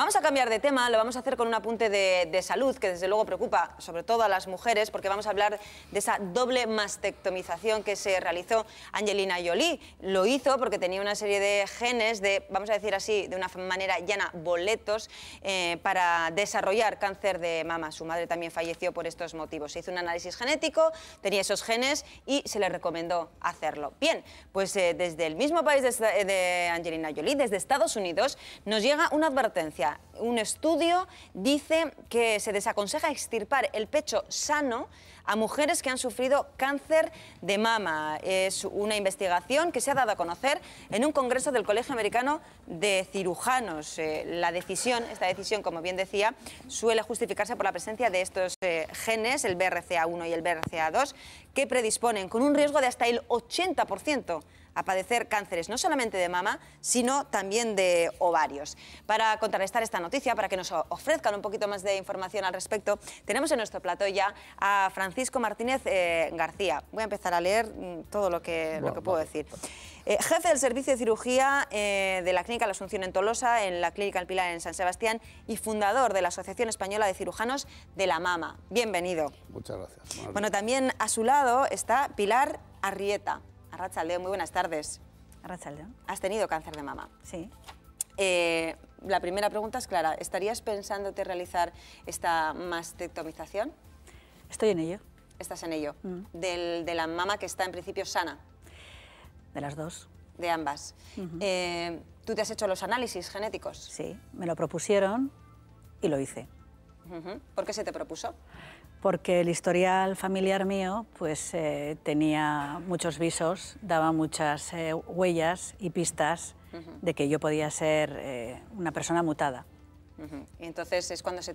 Vamos a cambiar de tema, lo vamos a hacer con un apunte de salud que desde luego preocupa sobre todo a las mujeres, porque vamos a hablar de esa doble mastectomización que se realizó Angelina Jolie. Lo hizo porque tenía una serie de genes de, vamos a decir así, de una manera llana, boletos, para desarrollar cáncer de mama. Su madre también falleció por estos motivos. Se hizo un análisis genético, tenía esos genes y se le recomendó hacerlo. Bien, pues desde el mismo país de Angelina Jolie, desde Estados Unidos, nos llega una advertencia. Un estudio dice que se desaconseja extirpar el pecho sano a mujeres que han sufrido cáncer de mama. Es una investigación que se ha dado a conocer en un congreso del Colegio Americano de Cirujanos. Esta decisión, como bien decía, suele justificarse por la presencia de estos genes, el BRCA1 y el BRCA2, que predisponen con un riesgo de hasta el 80% a padecer cánceres no solamente de mama, sino también de ovarios. Para contrarrestar esta noticia, para que nos ofrezcan un poquito más de información al respecto, tenemos en nuestro plató ya a Francisco Martínez García. Voy a empezar a leer todo lo que puedo decir. Jefe del servicio de cirugía de la Clínica La Asunción en Tolosa, en la Clínica El Pilar en San Sebastián, y fundador de la Asociación Española de Cirujanos de la Mama. Bienvenido. Muchas gracias. Bueno, también a su lado está Pilar Arrieta. Arratsaldeon, muy buenas tardes. Arratsaldeon. ¿Has tenido cáncer de mama? Sí. La primera pregunta es clara. ¿Estarías pensándote realizar esta mastectomización? Estoy en ello. ¿Estás en ello? De la mama que está en principio sana. De las dos. De ambas. ¿Tú te has hecho los análisis genéticos? Sí, me lo propusieron y lo hice. ¿Por qué se te propuso? Porque el historial familiar mío pues, tenía muchos visos, daba muchas huellas y pistas de que yo podía ser una persona mutada. Y entonces es cuando se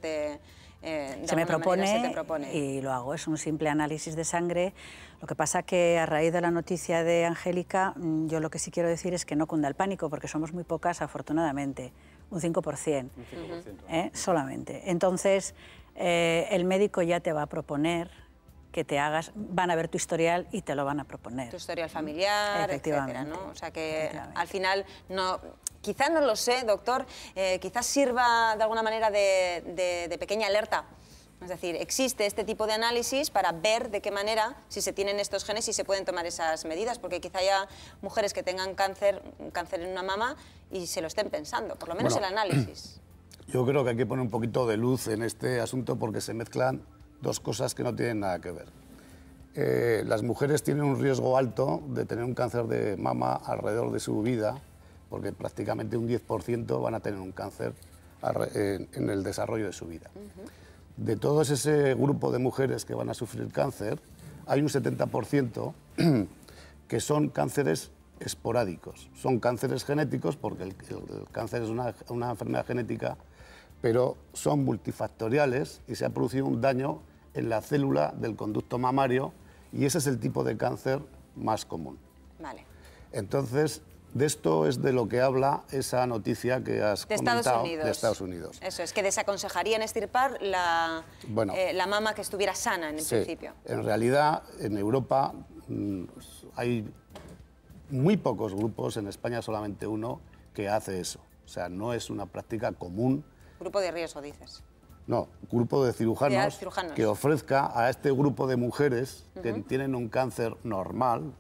me propone y lo hago. Es un simple análisis de sangre. Lo que pasa que a raíz de la noticia de Angélica, yo lo que sí quiero decir es que no cunda el pánico, porque somos muy pocas, afortunadamente, un 5%. Solamente. Entonces, el médico ya te va a proponer que te hagas, van a ver tu historial y te lo van a proponer. Tu historial familiar, etcétera, ¿no? O sea que al final, quizás no lo sé, doctor, quizás sirva de alguna manera de pequeña alerta. Es decir, existe este tipo de análisis para ver de qué manera, si se tienen estos genes, si se pueden tomar esas medidas, porque quizá haya mujeres que tengan cáncer en una mama y se lo estén pensando, por lo menos el análisis. Yo creo que hay que poner un poquito de luz en este asunto porque se mezclan dos cosas que no tienen nada que ver. Las mujeres tienen un riesgo alto de tener un cáncer de mama alrededor de su vida, porque prácticamente un 10% van a tener un cáncer en el desarrollo de su vida. De todo ese grupo de mujeres que van a sufrir cáncer, hay un 70% que son cánceres esporádicos. Son cánceres genéticos, porque el cáncer es una enfermedad genética, pero son multifactoriales y se ha producido un daño en la célula del conducto mamario y ese es el tipo de cáncer más común. Vale. Entonces, de esto es de lo que habla esa noticia que has comentado de Estados Unidos. Eso es, que desaconsejarían extirpar la mama que estuviera sana en el principio. En realidad, en Europa hay muy pocos grupos, en España solamente uno, que hace eso. O sea, no es una práctica común. Grupo de riesgo, dices. No, grupo de cirujanos que ofrezca a este grupo de mujeres que tienen un cáncer normal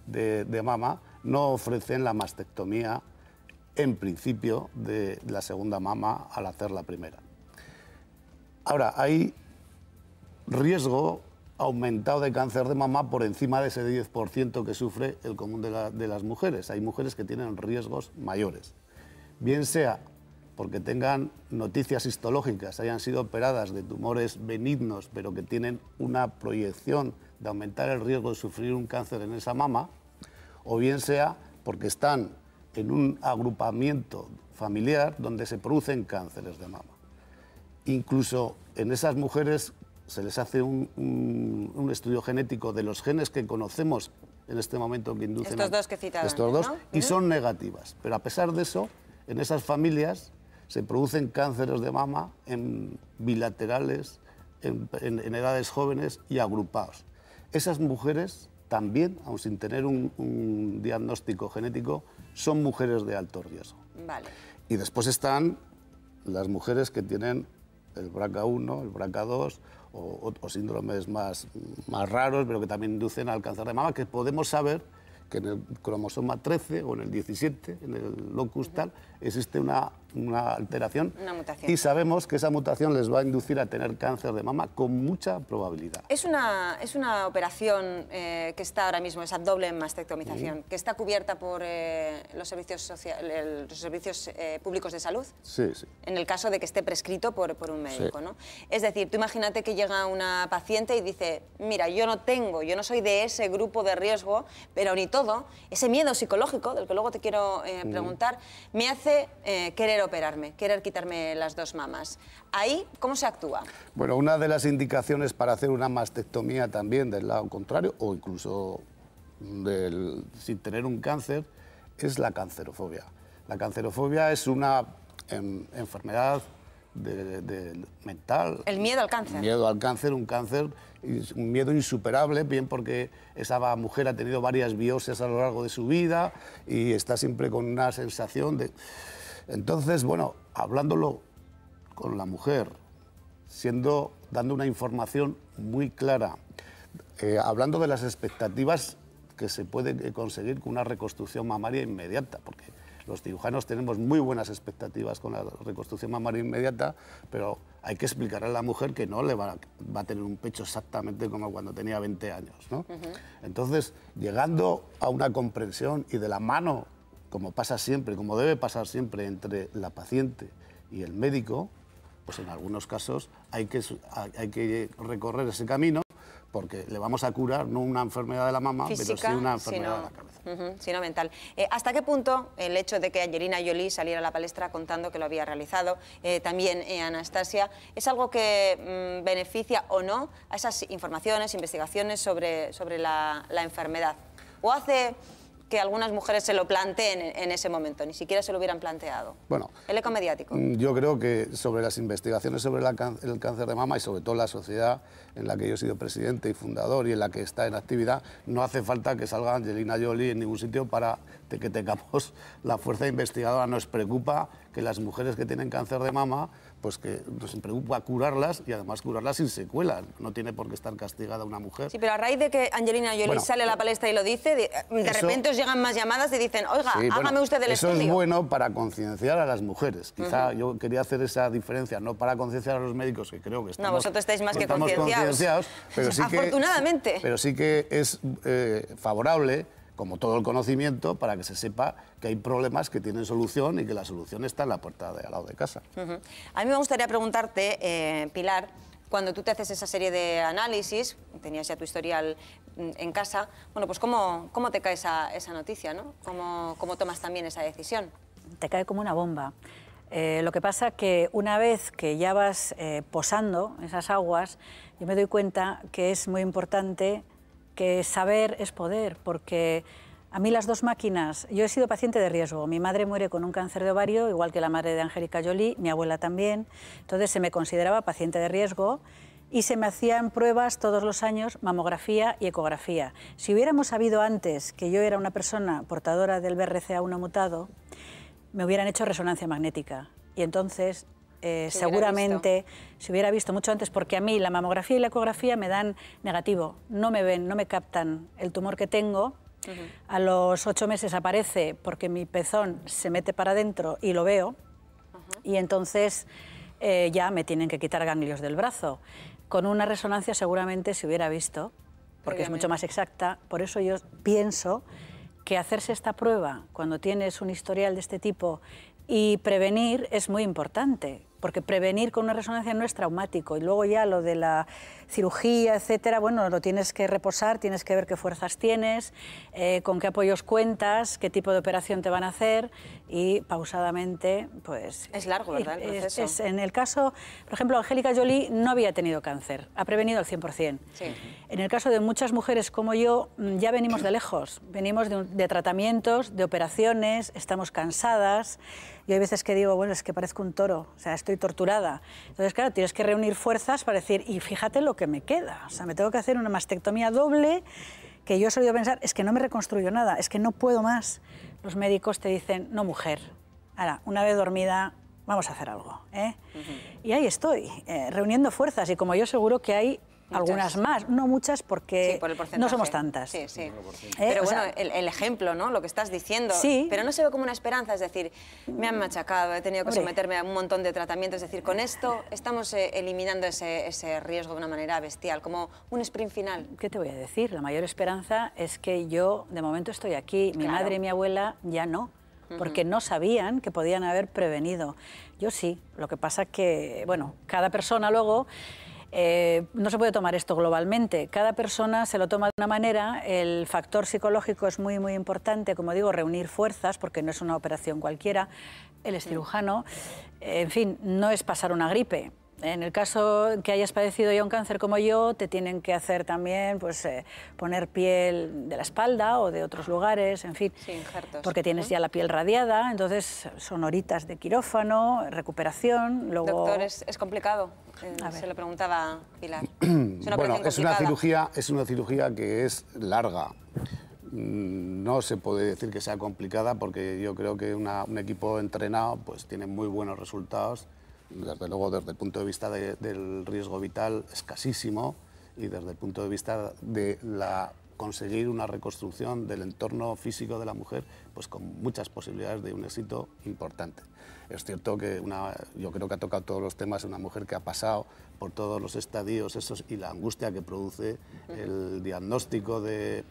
de mama, no ofrecen la mastectomía en principio de la segunda mama al hacer la primera. Ahora, hay riesgo aumentado de cáncer de mama por encima de ese 10% que sufre el común de las mujeres. Hay mujeres que tienen riesgos mayores, bien sea porque tengan noticias histológicas, hayan sido operadas de tumores benignos, pero que tienen una proyección de aumentar el riesgo de sufrir un cáncer en esa mama, o bien sea porque están en un agrupamiento familiar donde se producen cánceres de mama. Incluso en esas mujeres se les hace un estudio genético de los genes que conocemos en este momento que inducen estos dos que citaba estos dos, ¿no? Y son negativas. Pero a pesar de eso, en esas familias se producen cánceres de mama en bilaterales, en edades jóvenes y agrupados. Esas mujeres también, aun sin tener un diagnóstico genético, son mujeres de alto riesgo. Vale. Y después están las mujeres que tienen el BRCA1, el BRCA2 o síndromes más raros, pero que también inducen al cáncer de mama, que podemos saber que en el cromosoma 13 o en el 17, en el locus tal, existe una alteración. Una mutación. Y sabemos que esa mutación les va a inducir a tener cáncer de mama con mucha probabilidad. Es una operación que está ahora mismo, esa doble mastectomización, que está cubierta por los servicios públicos de salud. Sí, sí. En el caso de que esté prescrito por un médico, Sí. ¿no? Es decir, tú imagínate que llega una paciente y dice, mira, yo no soy de ese grupo de riesgo, pero aún y todo, ese miedo psicológico, del que luego te quiero preguntar, me hace querer operarme, querer quitarme las dos mamas. Ahí, ¿cómo se actúa? Bueno, una de las indicaciones para hacer una mastectomía también del lado contrario, o incluso sin tener un cáncer, es la cancerofobia. La cancerofobia es una enfermedad mental. El miedo al cáncer. Miedo al cáncer, un miedo insuperable, bien porque esa mujer ha tenido varias biopsias a lo largo de su vida y está siempre con una sensación de... Entonces, bueno, hablándolo con la mujer, dando una información muy clara, hablando de las expectativas que se puede conseguir con una reconstrucción mamaria inmediata, porque los cirujanos tenemos muy buenas expectativas con la reconstrucción mamaria inmediata, pero hay que explicarle a la mujer que no le va a tener un pecho exactamente como cuando tenía 20 años, ¿no? Entonces, llegando a una comprensión y de la mano, como pasa siempre, como debe pasar siempre entre la paciente y el médico, pues en algunos casos hay que recorrer ese camino, porque le vamos a curar no una enfermedad de la mama, física, pero sí una enfermedad de la cabeza. Sino mental. ¿Hasta qué punto el hecho de que Angelina Jolie saliera a la palestra contando que lo había realizado, también Anastasia, es algo que beneficia o no a esas informaciones, investigaciones sobre la enfermedad? ¿O hace que algunas mujeres se lo planteen en ese momento, ni siquiera se lo hubieran planteado? Bueno, el eco mediático. Yo creo que sobre las investigaciones sobre el cáncer de mama y sobre todo la sociedad en la que yo he sido presidente y fundador y en la que está en actividad, no hace falta que salga Angelina Jolie en ningún sitio para que tengamos la fuerza investigadora. Nos preocupa que las mujeres que tienen cáncer de mama, pues que nos preocupa curarlas y además curarlas sin secuelas. No tiene por qué estar castigada una mujer. Sí, pero a raíz de que Angelina Jolie sale a la palestra y lo dice, de repente os llegan más llamadas y dicen, oiga, sí, hágame usted el estudio. Eso es bueno para concienciar a las mujeres. Quizá yo quería hacer esa diferencia, no para concienciar a los médicos, que creo que estamos... No, vosotros estáis más que concienciados. Pero sí afortunadamente. Pero sí que es favorable, como todo el conocimiento, para que se sepa que hay problemas que tienen solución y que la solución está en la puerta de al lado de casa. A mí me gustaría preguntarte, Pilar, cuando tú te haces esa serie de análisis, tenías ya tu historial en casa, bueno, pues ¿cómo te cae esa noticia, ¿no? ¿Cómo tomas también esa decisión? Te cae como una bomba. Lo que pasa que una vez que ya vas posando esas aguas, yo me doy cuenta que es muy importante que saber es poder, porque a mí las dos máquinas, yo he sido paciente de riesgo, mi madre muere con un cáncer de ovario, igual que la madre de Angélica Jolie, mi abuela también, entonces se me consideraba paciente de riesgo y se me hacían pruebas todos los años, mamografía y ecografía. Si hubiéramos sabido antes que yo era una persona portadora del BRCA1 mutado, me hubieran hecho resonancia magnética y entonces... seguramente se hubiera visto mucho antes, porque a mí la mamografía y la ecografía me dan negativo, no me ven, no me captan el tumor que tengo. A los 8 meses aparece porque mi pezón se mete para adentro y lo veo, y entonces ya me tienen que quitar ganglios del brazo. Con una resonancia seguramente se hubiera visto, porque es mucho más exacta. Por eso yo pienso que hacerse esta prueba cuando tienes un historial de este tipo y prevenir es muy importante, porque prevenir con una resonancia no es traumático, y luego ya lo de la cirugía, etcétera, bueno, lo tienes que reposar, tienes que ver qué fuerzas tienes, con qué apoyos cuentas, qué tipo de operación te van a hacer, y pausadamente, pues... Es largo, ¿verdad, el proceso? En el caso, por ejemplo, Angélica Jolie no había tenido cáncer, ha prevenido al 100%. Sí. En el caso de muchas mujeres como yo, ya venimos de lejos, venimos de tratamientos, de operaciones, estamos cansadas. Yo hay veces que digo, bueno, es que parezco un toro, o sea, estoy torturada. Entonces, claro, tienes que reunir fuerzas para decir, y fíjate lo que me queda. O sea, me tengo que hacer una mastectomía doble, que yo he solido pensar, es que no me reconstruyo nada, es que no puedo más. Los médicos te dicen, no, mujer. Ahora, una vez dormida, vamos a hacer algo. Y ahí estoy, reuniendo fuerzas, y como yo seguro que hay algunas más, no muchas porque por no somos tantas. Sí, sí. Pero bueno, el ejemplo, ¿no? Lo que estás diciendo, sí. Pero no se ve como una esperanza, es decir, me han machacado, he tenido que someterme a un montón de tratamientos, es decir, con esto estamos eliminando ese riesgo de una manera bestial, como un sprint final. ¿Qué te voy a decir? La mayor esperanza es que yo, de momento, estoy aquí, mi madre y mi abuela ya no, porque no sabían que podían haber prevenido. Yo sí, lo que pasa que, bueno, cada persona luego... no se puede tomar esto globalmente, cada persona se lo toma de una manera, el factor psicológico es muy, muy importante, como digo, reunir fuerzas, porque no es una operación cualquiera, él es cirujano, en fin, no es pasar una gripe. En el caso que hayas padecido ya un cáncer como yo, te tienen que hacer también pues, poner piel de la espalda o de otros lugares, en fin, sí, injertos. Porque tienes ya la piel radiada, entonces son horitas de quirófano, recuperación, luego... Doctor, ¿es complicado? Se lo preguntaba Pilar. Bueno, es una cirugía que es larga. No se puede decir que sea complicada porque yo creo que un equipo entrenado pues, tiene muy buenos resultados. Desde luego, desde el punto de vista del riesgo vital, escasísimo, y desde el punto de vista de conseguir una reconstrucción del entorno físico de la mujer, pues con muchas posibilidades de un éxito importante. Es cierto que yo creo que ha tocado todos los temas, una mujer que ha pasado por todos los estadios esos y la angustia que produce el diagnóstico de...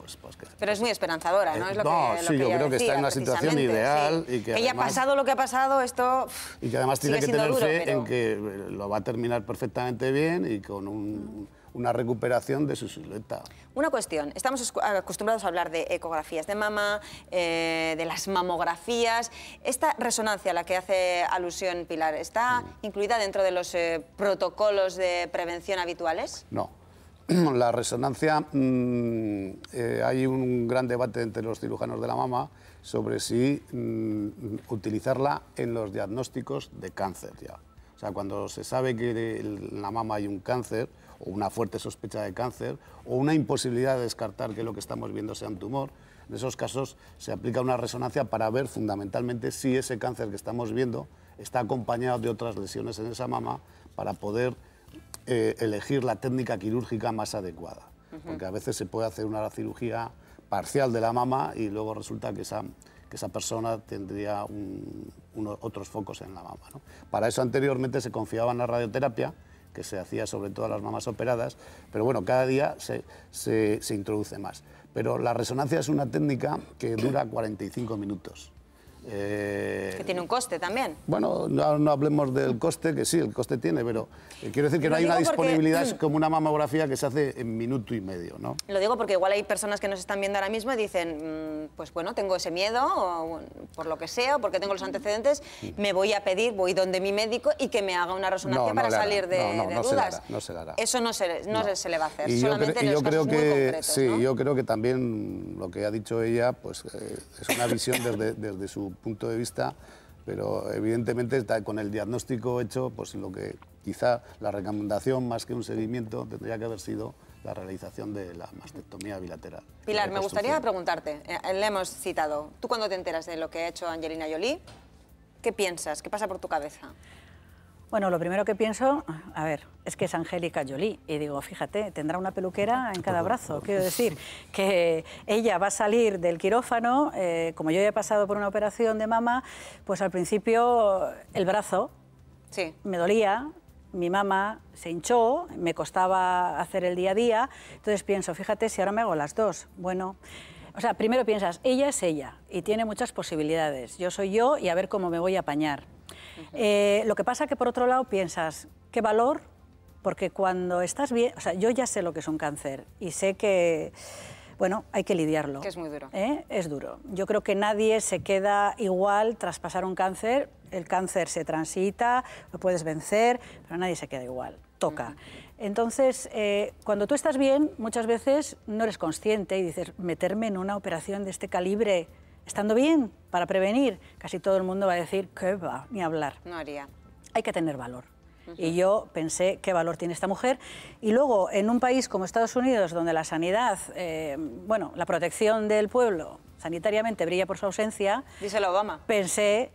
Pero es muy esperanzadora, ¿no? Es lo sí, yo creo que está en una situación ideal. Sí. Y que haya pasado lo que ha pasado, esto... Y que además tiene que tener fe en que lo va a terminar perfectamente bien y con una recuperación de su silueta. Una cuestión, estamos acostumbrados a hablar de ecografías de mama, de las mamografías. ¿Esta resonancia a la que hace alusión Pilar está incluida dentro de los protocolos de prevención habituales? No. La resonancia, hay un gran debate entre los cirujanos de la mama sobre si utilizarla en los diagnósticos de cáncer ya. O sea, cuando se sabe que en la mama hay un cáncer, o una fuerte sospecha de cáncer, o una imposibilidad de descartar que lo que estamos viendo sea un tumor, en esos casos se aplica una resonancia para ver fundamentalmente si ese cáncer que estamos viendo está acompañado de otras lesiones en esa mama para poder elegir la técnica quirúrgica más adecuada. Porque a veces se puede hacer una cirugía parcial de la mama y luego resulta que esa persona tendría otros focos en la mama, ¿no? Para eso anteriormente se confiaba en la radioterapia, que se hacía sobre todo a las mamas operadas, pero bueno, cada día se introduce más. Pero la resonancia es una técnica que dura 45 minutos. Que tiene un coste también. Bueno, no hablemos del coste, que sí, el coste tiene, pero quiero decir que no hay una disponibilidad como una mamografía que se hace en minuto y medio, ¿no? Lo digo porque igual hay personas que nos están viendo ahora mismo y dicen, pues bueno, tengo ese miedo, o por lo que sea, o porque tengo los antecedentes, me voy a pedir, voy donde mi médico y que me haga una resonancia para salir de dudas. No se la hará. Eso no se le va a hacer, y solamente en los casos muy concretos, sí, ¿no? Yo creo que también lo que ha dicho ella pues, es una visión desde su punto de vista, pero evidentemente con el diagnóstico hecho, pues lo que quizá la recomendación más que un seguimiento tendría que haber sido la realización de la mastectomía bilateral. Pilar, me gustaría preguntarte, le hemos citado, tú cuando te enteras de lo que ha hecho Angelina Jolie, ¿qué piensas? ¿Qué pasa por tu cabeza? Bueno, lo primero que pienso, a ver, es que es Angélica Jolie. Y digo, fíjate, tendrá una peluquera en cada brazo. Quiero decir, que ella va a salir del quirófano, como yo ya he pasado por una operación de mama, pues al principio el brazo me dolía, mi mama se hinchó, me costaba hacer el día a día. Entonces pienso, fíjate, si ahora me hago las dos, bueno... O sea, primero piensas, ella es ella y tiene muchas posibilidades. Yo soy yo y a ver cómo me voy a apañar. Lo que pasa que por otro lado piensas, qué valor, porque cuando estás bien, o sea, yo ya sé lo que es un cáncer y sé que, bueno, hay que lidiarlo. Que es muy duro. Es duro. Yo creo que nadie se queda igual tras pasar un cáncer. El cáncer se transita, lo puedes vencer, pero nadie se queda igual. Toca. Entonces, cuando tú estás bien, muchas veces no eres consciente y dices, meterme en una operación de este calibre, estando bien, para prevenir, casi todo el mundo va a decir, ¿qué va? Ni hablar. No haría. Hay que tener valor. Y yo pensé, ¿qué valor tiene esta mujer? Y luego, en un país como Estados Unidos, donde la sanidad, bueno, la protección del pueblo sanitariamente brilla por su ausencia... Díselo Obama. Pensé,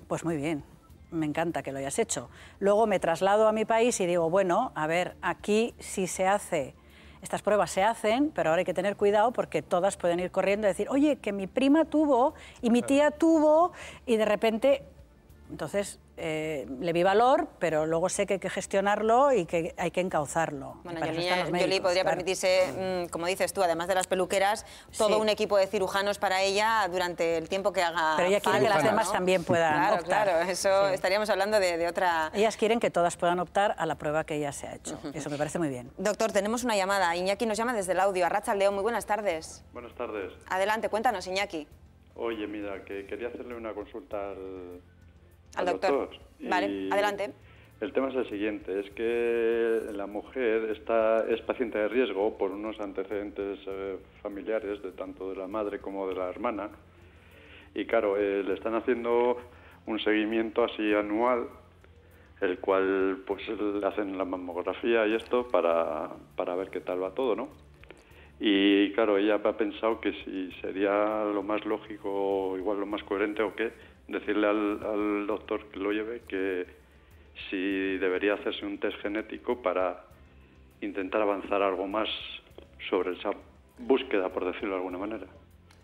pues muy bien. me encanta que lo hayas hecho. Luego me traslado a mi país y digo, bueno, a ver, aquí sí se hace, estas pruebas se hacen, pero ahora hay que tener cuidado porque todas pueden ir corriendo y decir, oye, que mi prima tuvo y mi tía tuvo, y de repente, entonces le vi valor, pero luego sé que hay que gestionarlo y que hay que encauzarlo. Bueno, Angelina Jolie podría permitirse, como dices tú, además de las peluqueras, todo un equipo de cirujanos para ella durante el tiempo que haga. Pero ella quiere que las demás también puedan optar. Claro, eso estaríamos hablando de otra... Ellas quieren que todas puedan optar a la prueba que ella se ha hecho. Eso me parece muy bien. Doctor, tenemos una llamada. Iñaki nos llama desde el audio. Arratsaldeon, muy buenas tardes. Buenas tardes. Adelante, cuéntanos, Iñaki. Oye, mira, que quería hacerle una consulta al doctor. Vale, adelante. El tema es el siguiente, es que la mujer es paciente de riesgo por unos antecedentes familiares, tanto de la madre como de la hermana, y claro, le están haciendo un seguimiento así anual, el cual pues le hacen la mamografía y esto para ver qué tal va todo, ¿no? Y claro, ella ha pensado que si sería lo más lógico, igual lo más coherente o qué, decirle al doctor que lo lleve que si debería hacerse un test genético para intentar avanzar algo más sobre esa búsqueda, por decirlo de alguna manera.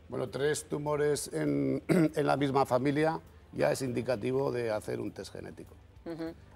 Bueno, 3 tumores en la misma familia ya es indicativo de hacer un test genético.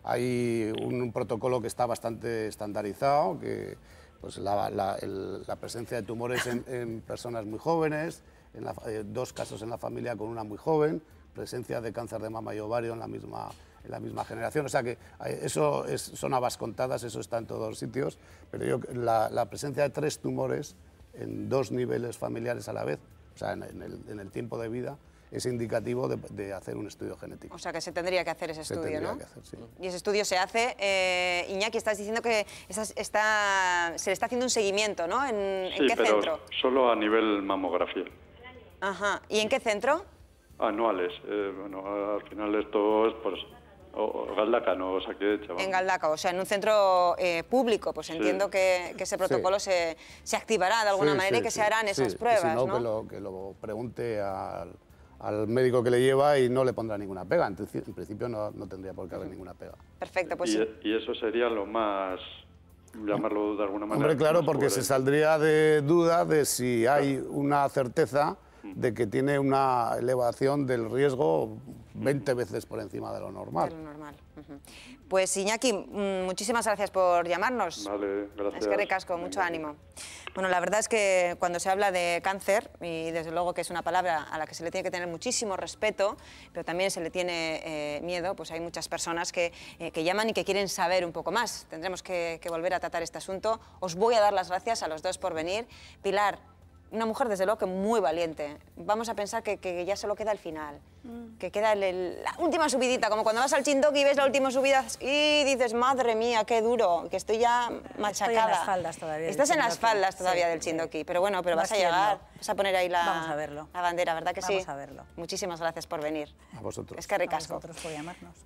Hay un protocolo que está bastante estandarizado, que pues la presencia de tumores en personas muy jóvenes, 2 casos en la familia con una muy joven, presencia de cáncer de mama y ovario en la misma generación. O sea que eso son habas contadas, eso está en todos los sitios, pero la presencia de 3 tumores en 2 niveles familiares a la vez, o sea, en el tiempo de vida, es indicativo de hacer un estudio genético. O sea que se tendría que hacer ese estudio, ¿no? Que hacer, sí. Y ese estudio se hace. Iñaki, estás diciendo que se le está haciendo un seguimiento, ¿no? ¿En qué centro? Solo a nivel mamografía. Ajá. ¿Y en qué centro? Anuales. Bueno, al final esto es pues Galdaca, no Osakidetza. En Galdaca, o sea, en un centro público. Pues entiendo que ese protocolo se activará de alguna manera y que se harán esas pruebas, si no, que lo pregunte al médico que le lleva y no le pondrá ninguna pega. En principio no tendría por qué haber ninguna pega. Perfecto, pues y eso sería lo más, llamarlo de alguna manera. Hombre, claro, porque se saldría de duda de si hay una certeza de que tiene una elevación del riesgo 20 veces por encima de lo normal. De lo normal. Pues Iñaki, muchísimas gracias por llamarnos. Vale, gracias. Es que recasco, mucho ánimo. Bueno, la verdad es que cuando se habla de cáncer, y desde luego que es una palabra a la que se le tiene que tener muchísimo respeto, pero también se le tiene miedo, pues hay muchas personas que llaman y que quieren saber un poco más. Tendremos que volver a tratar este asunto. Os voy a dar las gracias a los dos por venir. Pilar, una mujer desde luego que muy valiente. Vamos a pensar que ya solo queda el final, que queda la última subidita, como cuando vas al Chindoki y ves la última subida y dices, madre mía, qué duro, que estoy ya machacada. Estoy en las faldas todavía. Estás en las faldas todavía del Chindoki, pero bueno, vas a llegar, vas a poner ahí Vamos a verlo. la bandera, ¿verdad que sí? Vamos a verlo. Muchísimas gracias por venir. A vosotros. Es que ricasco. A vosotros por llamarnos.